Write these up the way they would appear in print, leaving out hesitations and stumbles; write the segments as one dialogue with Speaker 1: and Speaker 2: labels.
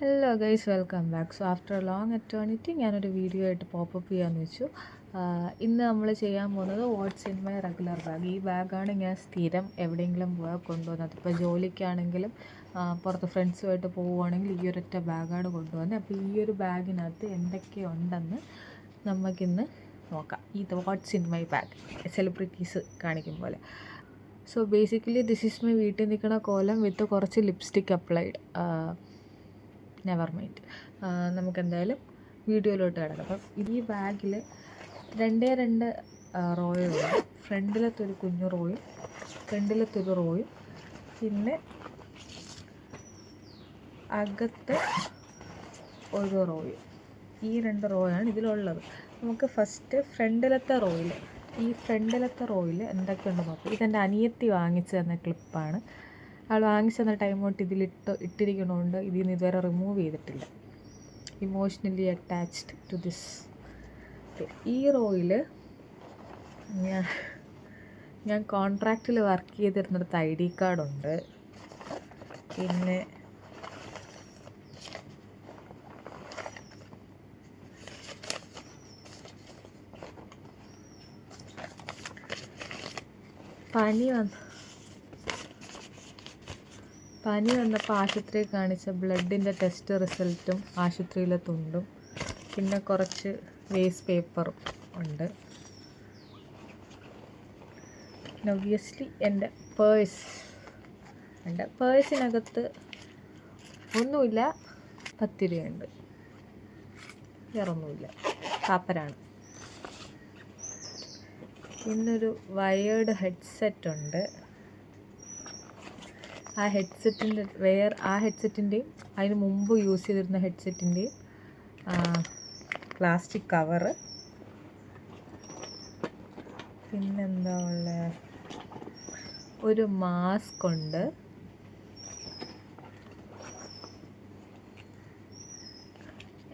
Speaker 1: Hello guys, welcome back. So after A long eternity ഞാനൊരു video ആയിട്ട് popup ചെയ്യാമെന്ന് വെച്ചു. ഇന്ന് നമ്മൾ ചെയ്യാൻ പോകുന്നത് what's in my regular bag. ഈ ബാഗാണ് ഞാൻ സ്ഥിരം എവിടെയെങ്കിലും പോയാൽ കൊണ്ടുപോകുന്നത്. ഇപ്പോൾ ജോലിക്കാണെങ്കിലും പുറത്ത് ഫ്രണ്ട്സുമായിട്ട് പോവുകയാണെങ്കിൽ ഈ ഒരൊറ്റ ബാഗാണ് കൊണ്ടുപോകുന്നത്. അപ്പോൾ ഈ ഒരു ബാഗിനകത്ത് എന്തൊക്കെയുണ്ടെന്ന് നമുക്കിന്ന് നോക്കാം. ഇത് what's in my bag, celebrities കാണിക്കും പോലെ. So basically this is my വീട്ടിൽ നിൽക്കുന്ന കോലം വിത്ത് കുറച്ച് ലിപ്സ്റ്റിക് അപ്ലൈഡ്. Never mind. നമുക്കെന്തായാലും വീഡിയോയിലോട്ട് കിടക്കാം. അപ്പം ഈ ബാഗിൽ രണ്ട് റോയുണ്ട്. ഫ്രണ്ടിലത്തൊരു കുഞ്ഞു റോയും ഫ്രണ്ടിലത്തൊരു റോയും പിന്നെ അകത്ത് ഒരു റോയും. ഈ 2 റോയാണ് ഇതിലുള്ളത്. നമുക്ക് ഫസ്റ്റ് ഫ്രണ്ടിലത്തെ റോയിൽ എന്തൊക്കെയുണ്ടെന്ന് നോക്കാം. ഇതെൻ്റെ അനിയത്തി വാങ്ങിച്ചു തന്ന ക്ലിപ്പാണ്. അവൾ വാങ്ങിച്ചു തന്ന ടൈം തൊട്ട് ഇട്ടിരിക്കണോണ്ട് ഇതിൽ നിന്ന് ഇതുവരെ റിമൂവ് ചെയ്തിട്ടില്ല. Emotionally attached to this. ഈ റോയിൽ ഞാൻ കോൺട്രാക്റ്റിൽ വർക്ക് ചെയ്തിരുന്നിടത്ത് ID കാർഡുണ്ട്. പിന്നെ പനി വന്നപ്പോൾ ആശുപത്രിയിൽ കാണിച്ച ബ്ലഡിൻ്റെ ടെസ്റ്റ് റിസൾട്ടും ആശുപത്രിയിലെ തുണ്ടും പിന്നെ കുറച്ച് വേസ്റ്റ് പേപ്പറും ഉണ്ട്. പിന്നെ ഒബ്വിയസ്ലി എൻ്റെ പേഴ്സ് ഉണ്ട്. പേഴ്സിനകത്ത് ഒന്നുമില്ല, 10 രൂപയുണ്ട്, വേറൊന്നുമില്ല, കാപ്പരാണ്. പിന്നൊരു വയേർഡ് ഹെഡ്സെറ്റ് ഉണ്ട്. ആ ഹെഡ്സെറ്റിൻ്റെയും അതിന് മുമ്പ് യൂസ് ചെയ്തിരുന്ന ഹെഡ്സെറ്റിൻ്റെയും പ്ലാസ്റ്റിക് കവറ്. പിന്നെന്താ ഉള്ളത്, ഒരു മാസ്ക് ഉണ്ട്.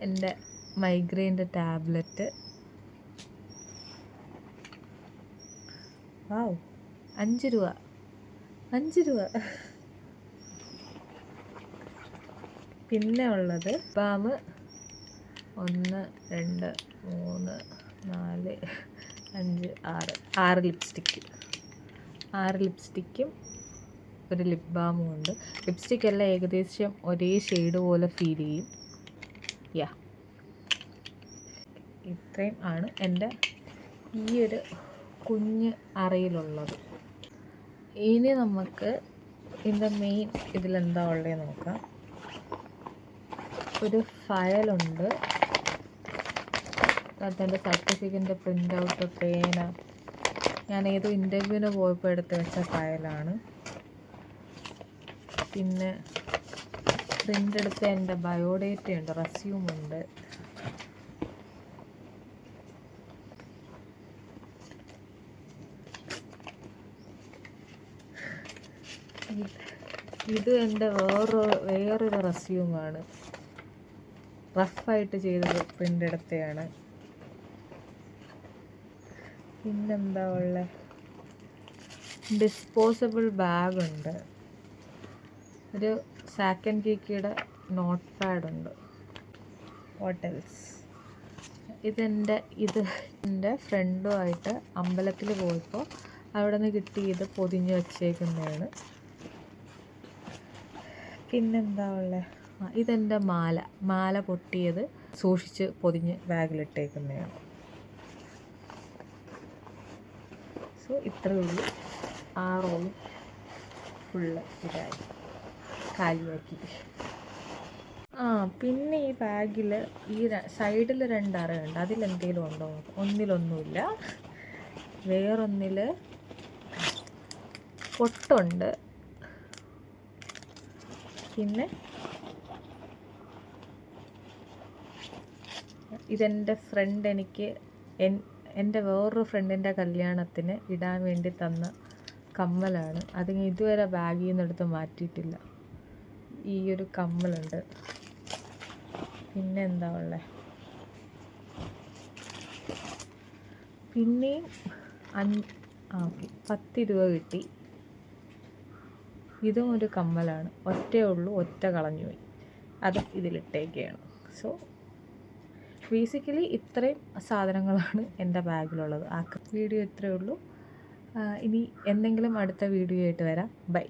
Speaker 1: എൻ്റെ മൈഗ്രെയിൻ്റെ ടാബ്ലറ്റ്. 5 രൂപ. പിന്നെ ഉള്ളത് ബാം 1 2 3 4 5 6 ലിപ്സ്റ്റിക്കും ഒരു ലിപ് ബാമും ഉണ്ട്. ലിപ്സ്റ്റിക് എല്ലാം ഏകദേശം ഒരേ ഷെയ്ഡ് പോലെ ഫീൽ ചെയ്യും. ഇത്രയും ആണ് എൻ്റെ ഈ ഒരു കുഞ്ഞ് അറയിലുള്ളത്. ഇനി നമുക്ക് ഇതിൻ്റെ മെയിൻ ഇതിലെന്താ ഉള്ളതെന്ന് നോക്കാം. ഒരു ഫയലുണ്ട്. അതിൻ്റെ സർട്ടിഫിക്കറ്റിൻ്റെ പ്രിൻ്റ് ഔട്ട്, പേന. ഞാൻ ഏതോ ഇൻ്റർവ്യൂവിന് പോയപ്പോൾ എടുത്ത് വെച്ച ഫയലാണ്. പിന്നെ പ്രിൻ്റ് എടുത്ത എൻ്റെ ബയോഡേറ്റയുണ്ട്, റെസ്യൂമുണ്ട്. ഇത് എൻ്റെ വേറൊരു റെസ്യൂമാണ്. റഫായിട്ട് ചെയ്തത്, പ്രിൻ്റ് എടുത്തതാണ്. പിന്നെന്താ ഉള്ളത്, ഡിസ്പോസിബിൾ ബാഗുണ്ട്. ഒരു സാക്കൻ കേക്കിയുടെ നോട്ട് പാഡുണ്ട്. What else. ഇതെൻ്റെ ഫ്രണ്ടുമായിട്ട് അമ്പലത്തിൽ പോയപ്പോൾ അവിടെ നിന്ന് കിട്ടി. ഇത് പൊതിഞ്ഞ് വച്ചേക്കുന്നതാണ്. പിന്നെന്താ ഉള്ളത്, ഇതെൻ്റെ മാല പൊട്ടിയത് സൂക്ഷിച്ച് പൊതിഞ്ഞ് ബാഗിലിട്ടേക്കുന്നതാണ്. സോ ഇത്രയേ ഉള്ളൂ. ആ റോളും ഫുള്ള് ഇതായി കാലിയാക്കി. പിന്നെ ഈ ബാഗിൽ ഈ സൈഡിൽ 2 അറയുണ്ട്. അതിലെന്തെങ്കിലും ഉണ്ടോ? ഒന്നിലൊന്നുമില്ല. വേറൊന്നിൽ പൊട്ടുണ്ട്. പിന്നെ ഇതെൻ്റെ ഫ്രണ്ട് എൻ്റെ വേറൊരു ഫ്രണ്ടിൻ്റെ കല്യാണത്തിന് ഇടാൻ വേണ്ടി തന്ന കമ്മലാണ്. അത് ഞാൻ ഇതുവരെ ബാഗിൽ നിന്ന് എടുത്ത് മാറ്റിയിട്ടില്ല. ഈ ഒരു കമ്മലുണ്ട്. പിന്നെ എന്താ ഉള്ളത്, പിന്നെയും 10 രൂപ കിട്ടി. ഇതും ഒരു കമ്മലാണ്. ഒറ്റ കളഞ്ഞു പോയി. അതും ഇതിലിട്ടേക്കാണ്. സോ ബേസിക്കലി ഇത്രയും സാധനങ്ങളാണ് എൻ്റെ ബാഗിലുള്ളത്. വീഡിയോ ഇത്രയേ ഉള്ളൂ. ഇനി എന്തെങ്കിലും അടുത്ത വീഡിയോ ആയിട്ട് വരാം. ബൈ.